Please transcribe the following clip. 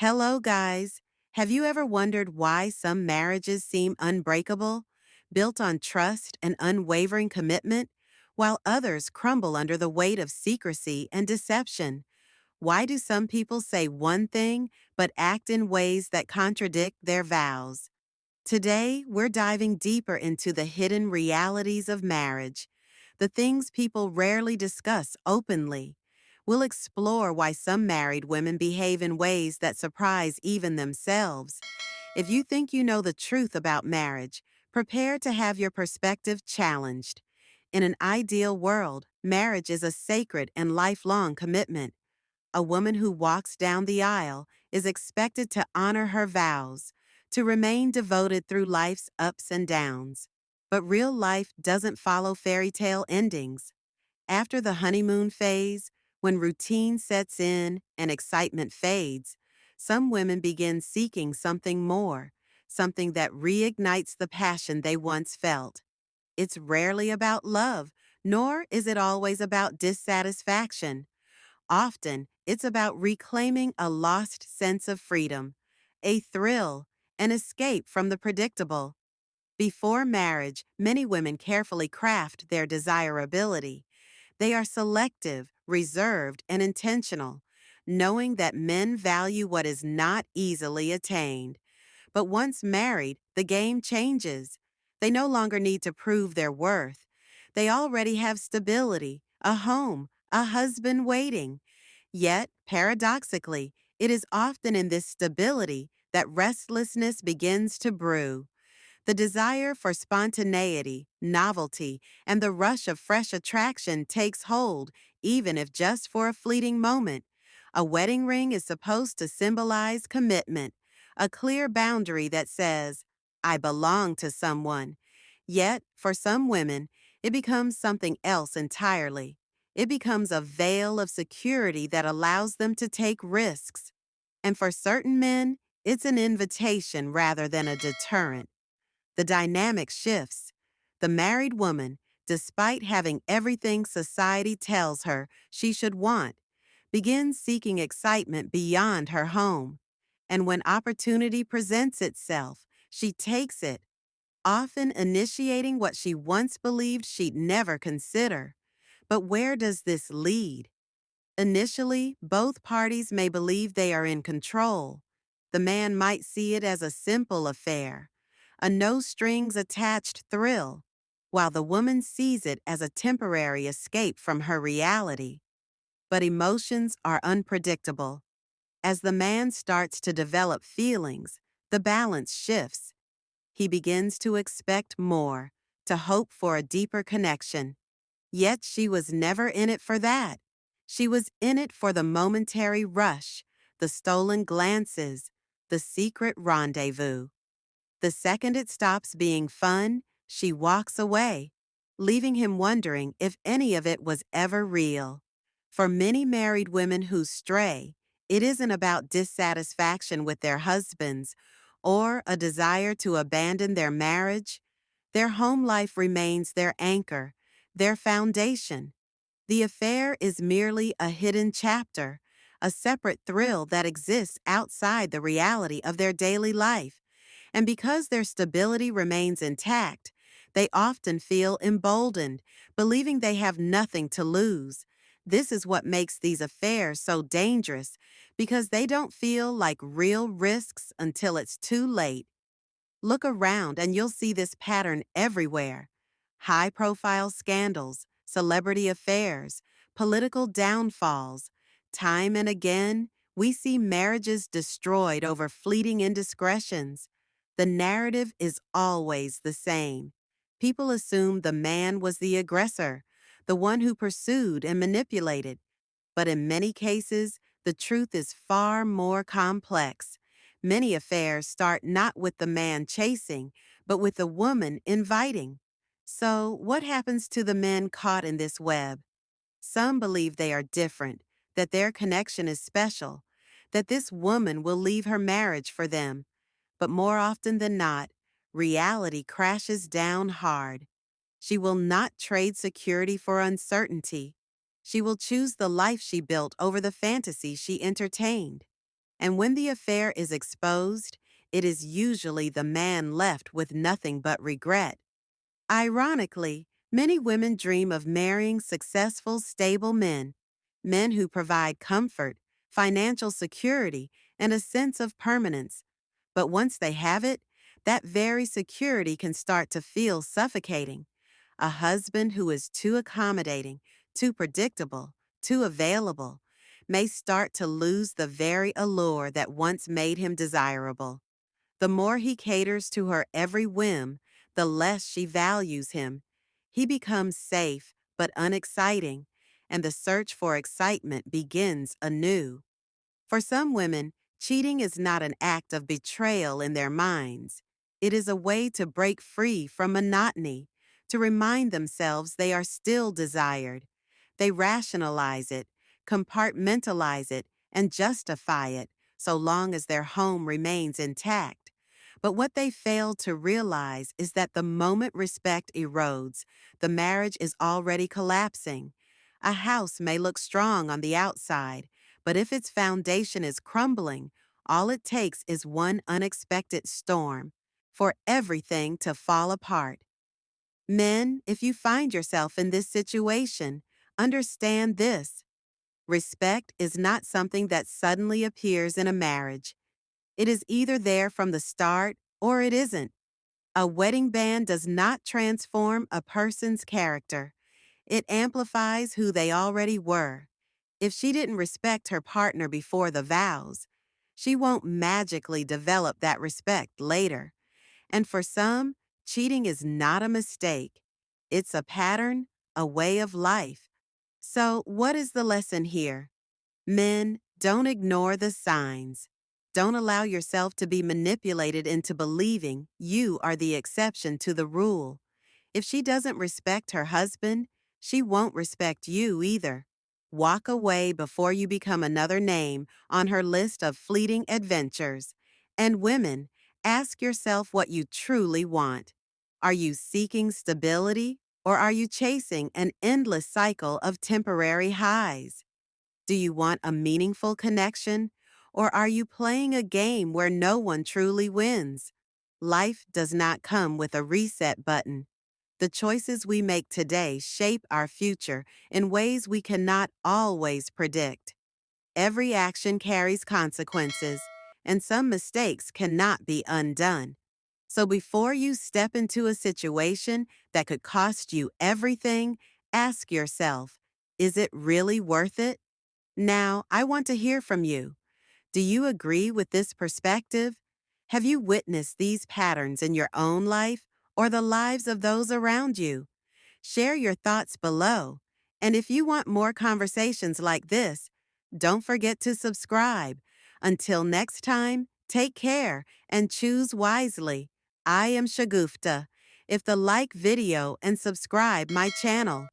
Hello, guys. Have you ever wondered why some marriages seem unbreakable, built on trust and unwavering commitment, while others crumble under the weight of secrecy and deception? Why do some people say one thing but act in ways that contradict their vows? Today, we're diving deeper into the hidden realities of marriage, the things people rarely discuss openly. We'll explore why some married women behave in ways that surprise even themselves. If you think you know the truth about marriage, prepare to have your perspective challenged. In an ideal world, marriage is a sacred and lifelong commitment. A woman who walks down the aisle is expected to honor her vows, to remain devoted through life's ups and downs. But real life doesn't follow fairy tale endings. After the honeymoon phase, when routine sets in and excitement fades, some women begin seeking something more, something that reignites the passion they once felt. It's rarely about love, nor is it always about dissatisfaction. Often, it's about reclaiming a lost sense of freedom, a thrill, an escape from the predictable. Before marriage, many women carefully craft their desirability. They are selective, reserved, and intentional, knowing that men value what is not easily attained. But once married, the game changes. They no longer need to prove their worth. They already have stability, a home, a husband waiting. Yet, paradoxically, it is often in this stability that restlessness begins to brew. The desire for spontaneity, novelty, and the rush of fresh attraction takes hold, even if just for a fleeting moment. A wedding ring is supposed to symbolize commitment, a clear boundary that says, I belong to someone. Yet, for some women, it becomes something else entirely. It becomes a veil of security that allows them to take risks. And for certain men, it's an invitation rather than a deterrent. The dynamic shifts. The married woman, despite having everything society tells her she should want, begins seeking excitement beyond her home. And when opportunity presents itself, she takes it, often initiating what she once believed she'd never consider. But where does this lead? Initially, both parties may believe they are in control. The man might see it as a simple affair, a no strings attached thrill, while the woman sees it as a temporary escape from her reality. But emotions are unpredictable. As the man starts to develop feelings, the balance shifts. He begins to expect more, to hope for a deeper connection. Yet she was never in it for that. She was in it for the momentary rush, the stolen glances, the secret rendezvous. The second it stops being fun, she walks away, leaving him wondering if any of it was ever real. For many married women who stray, it isn't about dissatisfaction with their husbands or a desire to abandon their marriage. Their home life remains their anchor, their foundation. The affair is merely a hidden chapter, a separate thrill that exists outside the reality of their daily life. And because their stability remains intact, they often feel emboldened, believing they have nothing to lose. This is what makes these affairs so dangerous, because they don't feel like real risks until it's too late. Look around and you'll see this pattern everywhere. High-profile scandals, celebrity affairs, political downfalls. Time and again, we see marriages destroyed over fleeting indiscretions. The narrative is always the same. People assume the man was the aggressor, the one who pursued and manipulated. But in many cases, the truth is far more complex. Many affairs start not with the man chasing, but with the woman inviting. So, what happens to the men caught in this web? Some believe they are different, that their connection is special, that this woman will leave her marriage for them. But more often than not, reality crashes down hard. She will not trade security for uncertainty. She will choose the life she built over the fantasy she entertained. And when the affair is exposed, it is usually the man left with nothing but regret. Ironically, many women dream of marrying successful, stable men, men who provide comfort, financial security, and a sense of permanence. But once they have it, that very security can start to feel suffocating. A husband who is too accommodating, too predictable, too available may start to lose the very allure that once made him desirable. The more he caters to her every whim, the less she values him. He becomes safe but unexciting, and the search for excitement begins anew. For some women, cheating is not an act of betrayal in their minds. It is a way to break free from monotony, to remind themselves they are still desired. They rationalize it, compartmentalize it, and justify it so long as their home remains intact. But what they fail to realize is that the moment respect erodes, the marriage is already collapsing. A house may look strong on the outside, but if its foundation is crumbling, all it takes is one unexpected storm for everything to fall apart. Men, if you find yourself in this situation, understand this. Respect is not something that suddenly appears in a marriage. It is either there from the start or it isn't. A wedding band does not transform a person's character. It amplifies who they already were. If she didn't respect her partner before the vows, she won't magically develop that respect later. And for some, cheating is not a mistake. It's a pattern, a way of life. So, what is the lesson here? Men, don't ignore the signs. Don't allow yourself to be manipulated into believing you are the exception to the rule. If she doesn't respect her husband, she won't respect you either. Walk away before you become another name on her list of fleeting adventures. And women, ask yourself what you truly want. Are you seeking stability, or are you chasing an endless cycle of temporary highs? Do you want a meaningful connection, or are you playing a game where no one truly wins? Life does not come with a reset button. The choices we make today shape our future in ways we cannot always predict. Every action carries consequences, and some mistakes cannot be undone. So before you step into a situation that could cost you everything, ask yourself, is it really worth it? Now, I want to hear from you. Do you agree with this perspective? Have you witnessed these patterns in your own life or the lives of those around you? Share your thoughts below. And if you want more conversations like this, don't forget to subscribe. Until next time, take care and choose wisely. I am Shagufta. If the like video and subscribe my channel.